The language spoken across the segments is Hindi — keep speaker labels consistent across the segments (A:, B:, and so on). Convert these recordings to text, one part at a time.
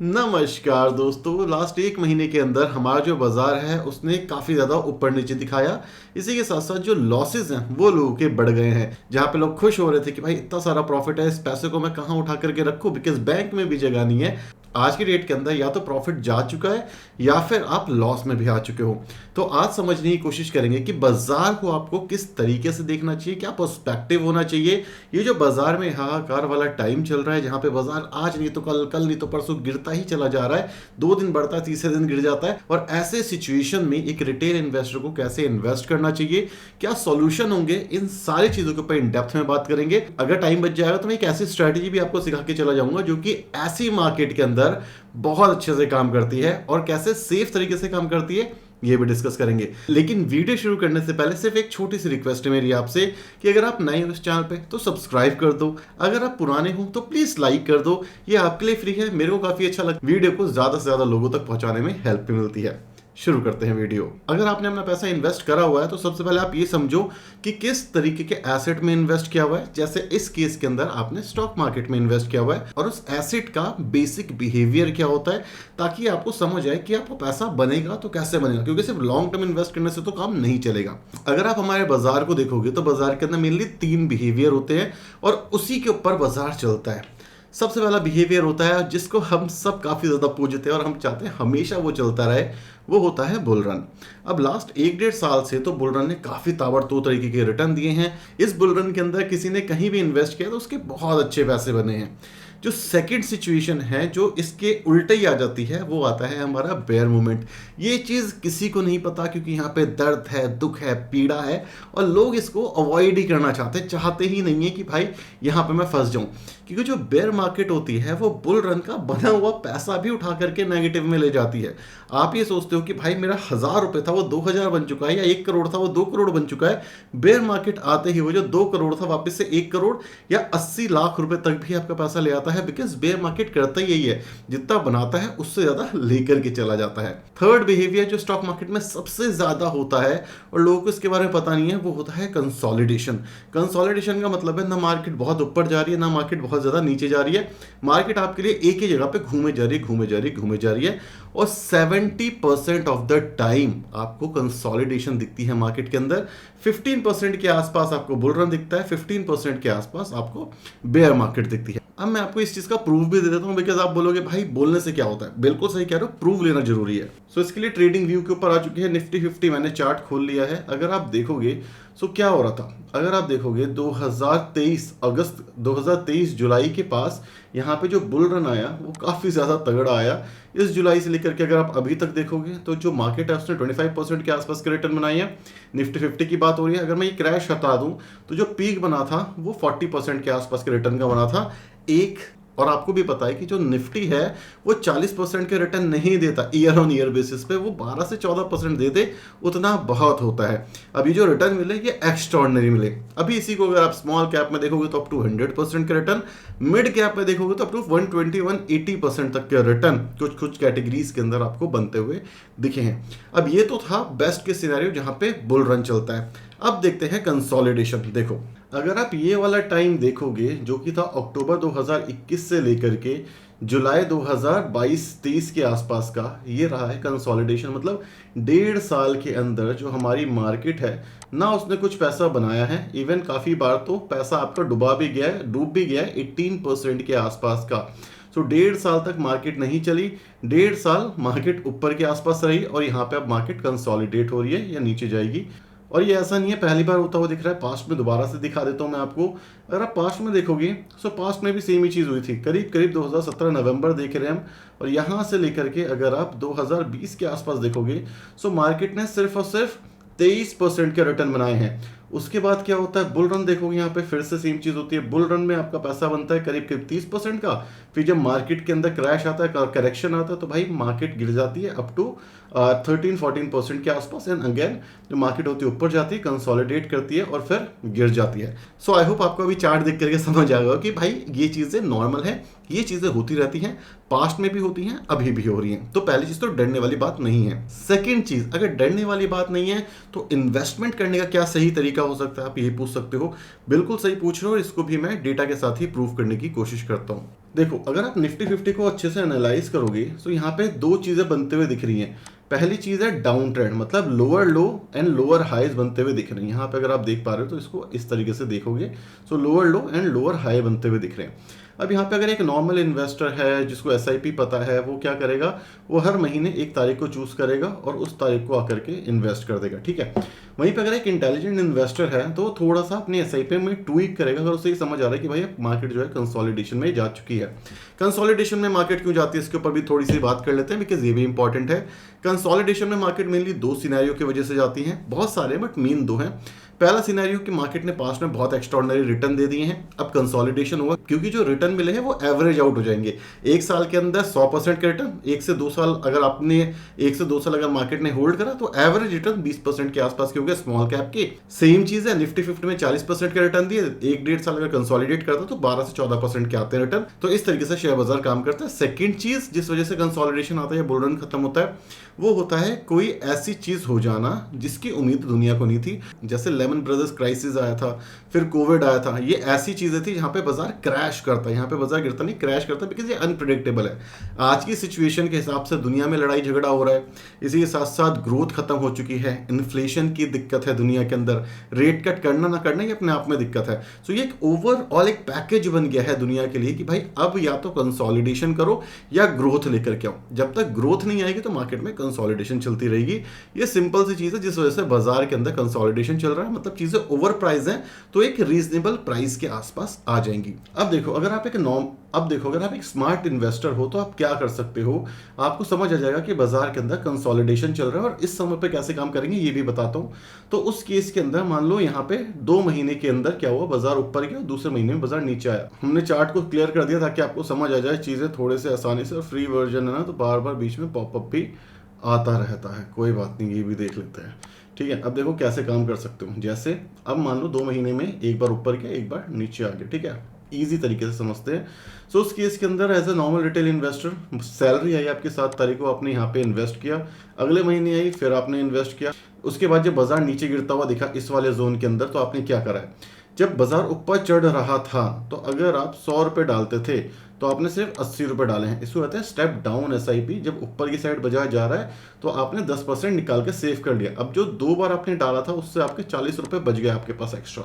A: नमस्कार दोस्तों। लास्ट एक महीने के अंदर हमारा जो बाजार है उसने काफ़ी ज़्यादा ऊपर नीचे दिखाया। इसी के साथ साथ जो लॉसेस हैं वो लोगों के बढ़ गए हैं। जहाँ पे लोग खुश हो रहे थे कि भाई इतना सारा प्रॉफिट है, इस पैसे को मैं कहाँ उठा करके रखूँ, बिकॉज बैंक में भी जगह नहीं है। आज की डेट के अंदर या तो प्रॉफिट जा चुका है या फिर आप लॉस में भी आ चुके हो। तो आज समझने की कोशिश करेंगे कि बाजार को आपको किस तरीके से देखना चाहिए, क्या पर्सपेक्टिव होना चाहिए। ये जो बाजार में हाहाकार वाला टाइम चल रहा है, जहाँ पे बाजार आज नहीं तो कल, कल नहीं तो परसों गिरता ही चला जा रहा है, 2 दिन बढ़ता है, तीसरे दिन गिर जाता है। और ऐसे सिचुएशन में एक रिटेल इन्वेस्टर को कैसे इन्वेस्ट करना चाहिए, क्या सॉल्यूशन होंगे, इन सारी चीजों के ऊपर इन डेप्थ में बात करेंगे। अगर टाइम बच जाएगा तो मैं एक ऐसी स्ट्रेटेजी भी आपको सिखा के चला जाऊंगा जो कि ऐसी मार्केट के अंदर बहुत अच्छे से काम करती है और कैसे सेफ तरीके से काम करती है ये भी डिस्कस करेंगे। लेकिन वीडियो शुरू करने से पहले सिर्फ एक छोटी सी रिक्वेस्ट है मेरी आपसे कि अगर आप नए हो इस चैनल पे तो सब्सक्राइब कर दो, अगर आप पुराने हो तो प्लीज लाइक कर दो। ये आपके लिए फ्री है, मेरे को काफी अच्छा लगता है, वीडियो को ज्यादा से ज्यादा लोगों तक पहुंचाने में हेल्प भी मिलती है। शुरू करते हैं वीडियो। अगर आपने अपना पैसा इन्वेस्ट करा हुआ है तो सबसे पहले आप ये समझो कि किस तरीके के एसेट में इन्वेस्ट किया हुआ है। जैसे इस केस के अंदर आपने स्टॉक मार्केट में इन्वेस्ट किया हुआ है और उस एसेट का बेसिक बिहेवियर क्या होता है, ताकि आपको समझ आए कि आपको पैसा बनेगा तो कैसे बनेगा, क्योंकि सिर्फ लॉन्ग टर्म इन्वेस्ट करने से तो काम नहीं चलेगा। अगर आप हमारे बाजार को देखोगे तो बाजार के अंदर मेनली 3 बिहेवियर होते हैं और उसी के ऊपर बाजार चलता है। सबसे पहला बिहेवियर होता है जिसको हम सब काफ़ी ज़्यादा पूजते हैं और हम चाहते हैं हमेशा वो चलता रहे, वो होता है बुल रन। अब लास्ट 1-1.5 साल से तो बुल रन ने काफ़ी ताबड़तोड़ तरीके के रिटर्न दिए हैं। इस बुल रन के अंदर किसी ने कहीं भी इन्वेस्ट किया तो उसके बहुत अच्छे पैसे बने हैं। जो सेकंड सिचुएशन है जो इसके उल्टे ही आ जाती है, वो आता है हमारा बेयर मूवमेंट। ये चीज़ किसी को नहीं पता क्योंकि यहाँ पे दर्द है, दुख है, पीड़ा है और लोग इसको अवॉइड ही करना चाहते ही नहीं है कि भाई यहाँ पे मैं फंस जाऊँ। क्योंकि जो बेयर मार्केट होती है वो बुल रन का बना हुआ पैसा भी उठा करके नेगेटिव में ले जाती है। आप ये सोचते हो कि भाई मेरा 1000 रुपये था वो 2000 बन चुका है, या 1 करोड़ था वो 2 करोड़ बन चुका है। बेयर मार्केट आते ही वो जो 2 करोड़ था वापस से 1 करोड़ या 80 लाख रुपए तक भी आपका पैसा ले आता है। बिकॉज बेयर मार्केट करता ही यही है, जितना बनाता है उससे ज्यादा लेकर के चला जाता है। थर्ड बिहेवियर जो स्टॉक मार्केट में सबसे ज्यादा होता है और लोगों को इसके बारे में पता नहीं है, वो होता है कंसोलिडेशन। कंसोलिडेशन का मतलब है ना मार्केट बहुत ऊपर जा रही है ना मार्केट बहुत ज्यादा नीचे जा रही है। मार्केट आपके लिए एक ही जगह पे घूमे जा रही है और 70% ऑफ द टाइम आपको कंसोलिडेशन दिखती है मार्केट के अंदर। 15% के आसपास आपको बुल रन दिखता है, 15% के आसपास आपको बेयर मार्केट दिखती है। अब मैं आपको इस चीज का प्रूफ भी दे देता हूं, बिकॉज आप बोलोगे भाई बोलने से क्या होता है। बिल्कुल सही कह रहे हो, प्रूफ लेना जरूरी है। सो इसके लिए ट्रेडिंग व्यू के ऊपर आ चुकी है निफ्टी 50। मैंने चार्ट खोल लिया है। अगर आप देखोगे सो क्या हो रहा था, अगर आप देखोगे 2023 अगस्त 2023 जुलाई के पास यहाँ पे जो बुल रन आया वो काफ़ी ज़्यादा तगड़ा आया। इस जुलाई से लेकर के अगर आप अभी तक देखोगे तो जो मार्केट है उसने 25% के आसपास के रिटर्न बनाए हैं। निफ्टी 50 की बात हो रही है। अगर मैं ये क्रैश हटा दूं तो जो पीक बना था वो 40% के आसपास के रिटर्न का बना था एक। और आपको भी पता है कि जो निफ्टी है वो 40% के रिटर्न नहीं देता ईयर ऑन ईयर बेसिस पे, वो 12 से 14% दे दे उतना बहुत होता है। अभी जो रिटर्न मिले ये एक्स्ट्रॉर्डिनरी मिले। अभी इसी को अगर आप स्मॉल कैप में देखोगे तो अप टू 100% के रिटर्न, मिड कैप में देखोगे तो अप टू 120-180% तक के रिटर्न कुछ कुछ कैटेगरीज के अंदर आपको बनते हुए दिखे हैं। अब ये तो था बेस्ट के सिनेरियो जहां पे बुल रन चलता है। अब देखते हैं कंसोलिडेशन। देखो अगर आप ये वाला टाइम देखोगे जो कि था अक्टूबर 2021 से लेकर के जुलाई 2022-23 के आसपास का, ये रहा है कंसोलिडेशन। मतलब 1.5 साल के अंदर जो हमारी मार्केट है ना उसने कुछ पैसा बनाया है, इवन काफ़ी बार तो पैसा आपका डूब भी गया है 18% के आसपास का। सो 1.5 साल तक मार्केट नहीं चली, 1.5 साल मार्केट ऊपर के आसपास रही और यहाँ पे अब मार्केट कंसोलिडेट हो रही है या नीचे जाएगी। और ये ऐसा नहीं है पहली बार होता हुआ दिख रहा है, पास्ट में दोबारा से दिखा देता हूँ मैं आपको। अगर आप पास्ट में देखोगे सो पास्ट में भी सेम ही चीज़ हुई थी, करीब 2017 नवंबर देख रहे हैं हम। और यहाँ से लेकर के अगर आप 2020 के आसपास देखोगे सो मार्केट ने सिर्फ और सिर्फ 23% के रिटर्न बनाए हैं। उसके बाद क्या होता है, बुल रन देखोगे यहाँ पे फिर से सेम चीज होती है। बुल रन में आपका पैसा बनता है करीब 30% का। फिर जब मार्केट के अंदर क्रैश आता है, करेक्शन आता है, तो भाई मार्केट गिर जाती है अप टू 13-14% के आसपास। एंड अगेन जो मार्केट होती है ऊपर जाती है, कंसोलिडेट करती है और फिर गिर जाती है। सो आई होप आपको अभी चार्ट देख करके समझ आ गया कि भाई ये चीजें नॉर्मल है, ये चीजें होती रहती हैं, पास्ट में भी होती हैं, अभी भी हो रही हैं। तो पहली चीज तो डरने वाली बात नहीं है। सेकंड चीज, अगर डरने वाली बात नहीं है तो इन्वेस्टमेंट करने का क्या सही तरीका हो सकता है, आप ये पूछ सकते हो। बिल्कुल सही पूछ रहे हो, इसको भी मैं डेटा के साथ ही प्रूव करने की कोशिश करता हूं। देखो, अगर आप निफ्टी 50 को अच्छे से एनालाइज करोगे तो यहाँ पे दो चीजें बनते हुए दिख रही हैं। पहली चीज है डाउन ट्रेंड, मतलब lower low and lower highs बनते हुए दिख रहे हैं। यहाँ पे अगर आप देख पा रहे हो तो इसको इस तरीके से देखोगे, सो lower low and lower high बनते हुए दिख रहे हैं। अब यहाँ पे अगर एक नॉर्मल इन्वेस्टर है जिसको एसआईपी पता है, वो क्या करेगा, वो हर महीने एक तारीख को चूज करेगा और उस तारीख को आकर के इन्वेस्ट कर देगा, ठीक है। वहीं पे अगर एक इंटेलिजेंट इन्वेस्टर है तो वो थोड़ा सा अपनी एसआईपी में ट्वीक करेगा अगर उसे ये समझ आ रहा है कि भाई मार्केट जो है कंसोलिडेशन में जा चुकी है। कंसोलिडेशन में मार्केट क्यों जाती है इसके ऊपर भी थोड़ी सी बात कर लेते हैं, बिकॉज ये भी इंपॉर्टेंट है। कंसोलिडेशन में मार्केट मेनली दो सिनेरियो की वजह से जाती है, बहुत सारे बट मेन दो हैं। पहला सिनेरियो कि मार्केट ने पास्ट में बहुत एक्स्ट्रॉर्डनरी रिटर्न दे दिए हैं, अब कंसोलिडेशन होगा क्योंकि जो रिटर्न मिले हैं वो एवरेज आउट हो जाएंगे। एक साल के अंदर 100% के रिटर्न, 1 से 2 साल अगर आपने 1 से 2 साल अगर मार्केट ने होल्ड करा तो एवरेज रिटर्न 20% के आसपास के हो गए स्मॉल कैप के। सेम चीज है निफ्टी 50 में 40% के रिटर्न दिए, 1-1.5 साल अगर कंसोलिडेट करता तो 12 से 14% के आते हैं रिटर्न। तो इस तरीके से शेयर बाजार काम करता है। सेकेंड चीज जिस वजह से कंसोलिडेशन आता है, बुल रन खत्म होता है, वो होता है कोई ऐसी चीज हो जाना जिसकी उम्मीद दुनिया को नहीं थी। जैसे लेमन ब्रदर्स क्राइसिस आया था, फिर कोविड आया था, ये ऐसी चीजें थी जहां पे बाजार क्रैश करता है। यहाँ पे बाजार गिरता नहीं, क्रैश करता है, बिकॉज ये अनप्रिडिक्टेबल है। आज की सिचुएशन के हिसाब से दुनिया में लड़ाई झगड़ा हो रहा है, इसी के साथ साथ ग्रोथ खत्म हो चुकी है, इन्फ्लेशन की दिक्कत है दुनिया के अंदर, रेट कट करना ना करना ये अपने आप में दिक्कत है। सो ये एक ओवरऑल एक पैकेज बन गया है दुनिया के लिए कि भाई अब या तो कंसोलिडेशन करो या ग्रोथ लेकर के आओ। जब तक ग्रोथ नहीं आएगी तो मार्केट में कंसोलिडेशन चलती रहेगी। ये सिंपल सी चीज है जिस वजह से बाजार के अंदर कंसोलिडेशन चल रहा है, मतलब चीजें ओवर प्राइस हैं तो एक रीजनेबल प्राइस के आसपास आ जाएंगी। अब देखो अगर आप एक स्मार्ट इन्वेस्टर हो तो आप क्या कर सकते हो, आपको समझ आ जाएगा कि बाजार के अंदर कंसोलिडेशन चल रहा है और इस समय पे कैसे काम करेंगे ये भी बताता हूं। तो उस केस के अंदर मान लो यहाँ पे 2 महीने के अंदर क्या हुआ, बाजार ऊपर गया, दूसरे महीने में बाजार नीचे आया। हमने चार्ट को क्लियर कर दिया ताकि आपको समझ आ जाए चीजें थोड़े से आसानी से। और फ्री वर्जन है ना तो बार बार बीच में पॉपअप भी आता रहता है, कोई बात नहीं, ये भी देख लेते हैं, ठीक है। अब देखो कैसे काम कर सकते हो। जैसे अब मान लो 2 महीने में एक बार ऊपर गया, एक बार नीचे आ गया, ठीक है, इजी तरीके से समझते हैं। सो उस केस के अंदर as a normal retail investor, salary आई आपकी 7 तारीख को, आपने यहाँ पे इन्वेस्ट किया, अगले महीने आई फिर आपने इन्वेस्ट किया। उसके बाद जब बाजार नीचे गिरता हुआ दिखा इस वाले जोन के अंदर, तो आपने क्या करा है, जब बाजार ऊपर चढ़ रहा था तो अगर आप 100 रुपये डालते थे तो आपने सिर्फ 80 रुपये डाले हैं। इसको कहते हैं स्टेप डाउन एसआईपी। जब ऊपर की साइड बाजार जा रहा है तो आपने 10% निकाल के सेव कर लिया। अब जो 2 बार आपने डाला था उससे आपके 40 रुपये बच गए आपके पास एक्स्ट्रा।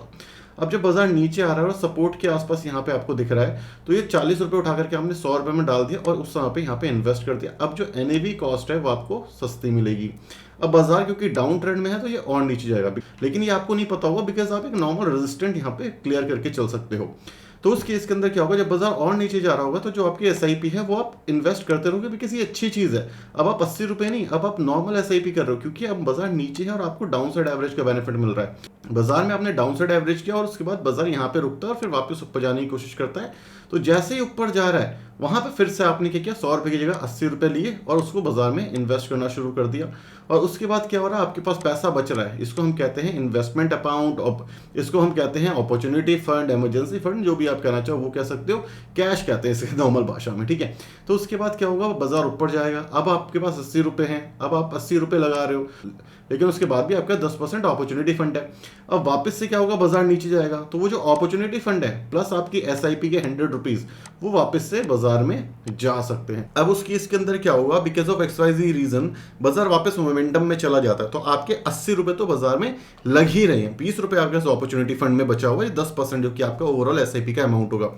A: अब जब बाजार नीचे आ रहा है और सपोर्ट के आसपास यहाँ पे आपको दिख रहा है तो ये 40 रुपये उठा करके हमने 100 रुपये में डाल दिया और उस समय पे यहाँ पे इन्वेस्ट कर दिया। अब जो एनएवी कॉस्ट है वो आपको सस्ती मिलेगी। अब बाजार क्योंकि डाउन ट्रेंड में है तो ये और नीचे जाएगा, लेकिन ये आपको नहीं पता होगा बिकॉज आप एक नॉर्मल रेजिस्टेंट यहाँ पे क्लियर करके चल सकते हो। तो उस केस के अंदर क्या होगा, जब बाजार और नीचे जा रहा होगा तो जो आपकी एसआईपी है वो आप इन्वेस्ट करते रहोगे, बिकॉज ये अच्छी चीज है। अब आप 80 रुपये नहीं, अब आप नॉर्मल एसआईपी कर रहे हो क्योंकि अब बाजार नीचे है और आपको डाउन साइड एवरेज का बेनिफिट मिल रहा है। बाजार में आपने डाउन साइड एवरेज किया और उसके बाद बाजार यहाँ पे रुकता है और फिर वापस ऊपर जाने की कोशिश करता है। तो जैसे ही ऊपर जा रहा है वहां पे फिर से आपने क्या किया, 100 रुपये की जगह 80 रुपये लिए और उसको बाजार में इन्वेस्ट करना शुरू कर दिया। और उसके बाद क्या हो रहा है, आपके पास पैसा बच रहा है। इसको हम कहते हैं इन्वेस्टमेंट अकाउंट, इसको हम कहते हैं अपॉर्चुनिटी फंड, इमरजेंसी फंड, जो भी आप कहना चाहो वो कह सकते हो, कैश कहते हैं इसे नॉर्मल भाषा में, ठीक है। तो उसके बाद क्या होगा, बाजार ऊपर जाएगा। अब आपके पास 80 रुपये हैं, अब आप 80 रुपये लगा रहे हो, लेकिन उसके बाद भी आपका 10% अपॉर्चुनिटी फंड है। अब वापस से क्या होगा, बाजार नीचे जाएगा तो वो जो अपॉर्चुनिटी फंड है प्लस आपकी एसआईपी के 100 रुपीज वो वापस से बाजार में जा सकते हैं। अब उस केस के अंदर क्या होगा, बिकॉज ऑफ एक्सवाइजी रीजन बाजार वापस मोमेंटम में चला जाता है तो आपके 80 रुपये तो बाजार में लग ही रहे हैं। 20 रुपये आपके अपॉर्चुनिटी फंड में बचा हुआ है, 10% जो कि आपका ओवरऑल एसआईपी का अमाउंट होगा।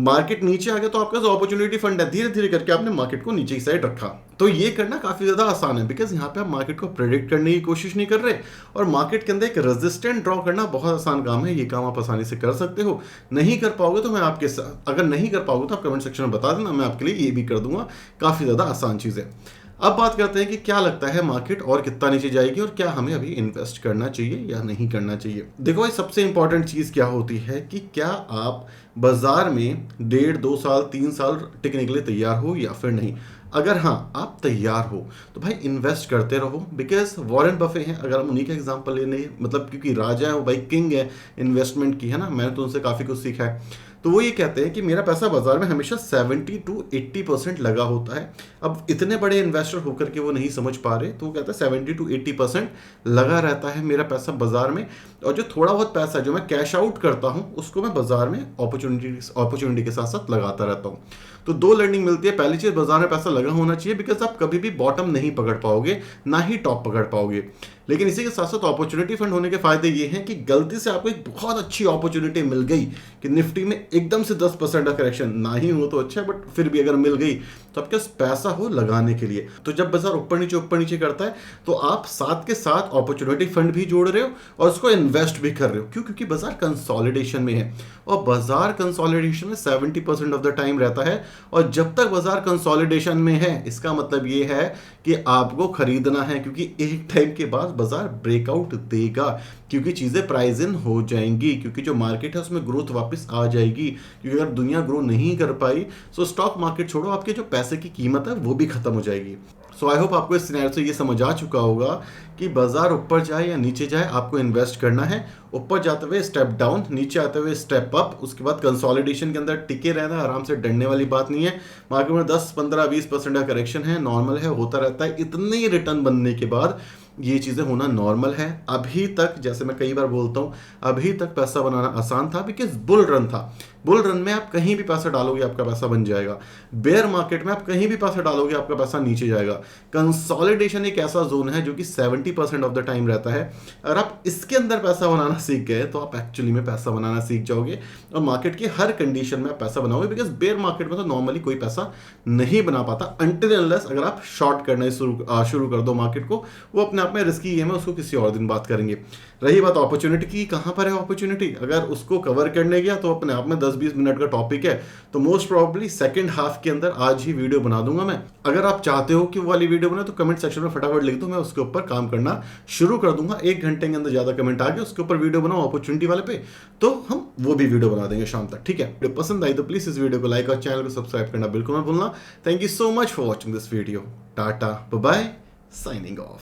A: मार्केट नीचे आ गया तो आपका जो अपॉर्चुनिटी फंड है धीरे धीरे करके आपने मार्केट को नीचे की साइड रखा। तो ये करना काफी ज्यादा आसान है बिकॉज यहाँ पे आप मार्केट को प्रेडिक्ट करने की कोशिश नहीं कर रहे और मार्केट के अंदर एक रेजिस्टेंट ड्रॉ करना बहुत आसान काम है। ये काम आप आसानी से कर सकते हो। नहीं कर पाओगे तो मैं आपके साथ, अगर नहीं कर पाओगे तो आप कमेंट सेक्शन में बता देना, मैं आपके लिए ये भी कर दूंगा। काफी ज्यादा आसान चीज है। अब बात करते हैं कि क्या लगता है मार्केट और कितना नीचे जाएगी और क्या हमें अभी इन्वेस्ट करना चाहिए या नहीं करना चाहिए। देखो भाई, सबसे इंपॉर्टेंट चीज क्या होती है कि क्या आप बाजार में 1.5-2 साल 3 साल टिकने के लिए तैयार हो या फिर नहीं। अगर हाँ आप तैयार हो तो भाई इन्वेस्ट करते रहो। बिकॉज वॉरेन बफे हैं, अगर हम उन्हीं का एग्जांपल लेने, मतलब क्योंकि राजा है वो भाई, किंग है इन्वेस्टमेंट की, है ना, मैंने तो उनसे काफ़ी कुछ सीखा है। तो वो ये कहते हैं कि मेरा पैसा बाजार में हमेशा 70 to 80% लगा होता है। अब इतने बड़े इन्वेस्टर होकर के वो नहीं समझ पा रहे, तो वो कहते हैं 70 to 80% लगा रहता है मेरा पैसा बाजार में, और जो थोड़ा बहुत पैसा जो मैं कैश आउट करता हूँ उसको मैं बाजार में अपॉर्चुनिटी के साथ साथ लगाता रहता हूँ। तो दो लर्निंग मिलती है। पहली चीज, बाजार में पैसा लगा होना चाहिए, बिकॉज आप कभी भी बॉटम नहीं पकड़ पाओगे, ना ही टॉप पकड़ पाओगे। लेकिन इसी के साथ साथ अपॉर्चुनिटी फंड होने के फायदे ये हैं कि गलती से आपको एक बहुत अच्छी अपॉर्चुनिटी मिल गई कि निफ्टी में एकदम से 10% का करेक्शन, ना ही हो तो अच्छा है, बट फिर भी अगर मिल गई तो आपके पास पैसा हो लगाने के लिए। तो जब बाजार ऊपर नीचे करता है तो आप साथ के साथ अपॉर्चुनिटी फंड भी जोड़ रहे हो और उसको इन्वेस्ट भी कर रहे हो। क्यों? क्योंकि बाजार कंसोलिडेशन में है, और बाजार कंसोलिडेशन में 70% ऑफ द टाइम रहता है। और जब तक बाजार कंसोलिडेशन में है, इसका मतलब ये है कि आपको खरीदना है, क्योंकि एक टाइम के बाद बाजार ब्रेकआउट देगा, क्योंकि चीजें प्राइस इन हो जाएंगी, क्योंकि जो मार्केट है उसमें ग्रोथ वापस आ जाएगी। क्योंकि अगर दुनिया ग्रो नहीं कर पाई तो स्टॉक मार्केट छोड़ो, आपके जो पैसे की कीमत है वो भी खत्म हो जाएगी। सो आई होप आपको इस सिनेरियो से ये समझ आ चुका होगा कि बाजार ऊपर जाए या नीचे जाए, आपको इन्वेस्ट करना है। ऊपर जाते हुए स्टेप डाउन, नीचे आते हुए स्टेप अप, उसके बाद कंसोलिडेशन के अंदर टिके रहना, आराम से डरने वाली बात नहीं है। मार्केट में 10, 15, 20% का करेक्शन है, नॉर्मल है, होता रहता है। इतने ही रिटर्न बनने के बाद ये चीज़ें होना नॉर्मल है। अभी तक, जैसे मैं कई बार बोलता हूँ, अभी तक पैसा बनाना आसान था, बिकॉज बुल रन था। बुल रन में आप कहीं भी पैसा डालोगे आपका पैसा बन जाएगा। बेयर मार्केट में आप कहीं भी पैसा डालोगे आपका पैसा नीचे जाएगा। कंसोलिडेशन एक ऐसा जोन है जो कि 70% ऑफ द टाइम रहता है। अगर आप इसके अंदर पैसा बनाना सीख गए तो आप एक्चुअली में पैसा बनाना सीख जाओगे, और मार्केट की हर कंडीशन में आप पैसा बनाओगे। बिकॉज बेयर मार्केट में तो नॉर्मली कोई पैसा नहीं बना पाता, अनटिल अनलेस अगर आप शॉर्ट करना शुरू कर दो मार्केट को। वो अपने आप में रिस्की गेम है, उसको किसी और दिन बात करेंगे। रही बात अपॉर्चुनिटी की, कहां पर है अपॉर्चुनिटी? अगर उसको कवर करने गया तो अपने आप में 10-20 मिनट का टॉपिक है, तो मोस्ट प्रोबेबली सेकंड हाफ के अंदर आज ही वीडियो बना दूंगा मैं। अगर आप चाहते हो कि वो वाली वीडियो बने तो कमेंट सेक्शन में फटाफट लिख दो, मैं उसके ऊपर काम करना शुरू कर दूंगा। 1 घंटे के अंदर ज्यादा कमेंट आ गए, उसके ऊपर वीडियो बनाओ अपॉर्चुनिटी वाले पे, तो हम वो भी वीडियो बना देंगे शाम तक, ठीक है? वीडियो पसंद आई तो प्लीज इस वीडियो को लाइक और चैनल को सब्सक्राइब करना बिल्कुल मत भूलना। Thank you so much for watching this video. Tata bye bye, signing of.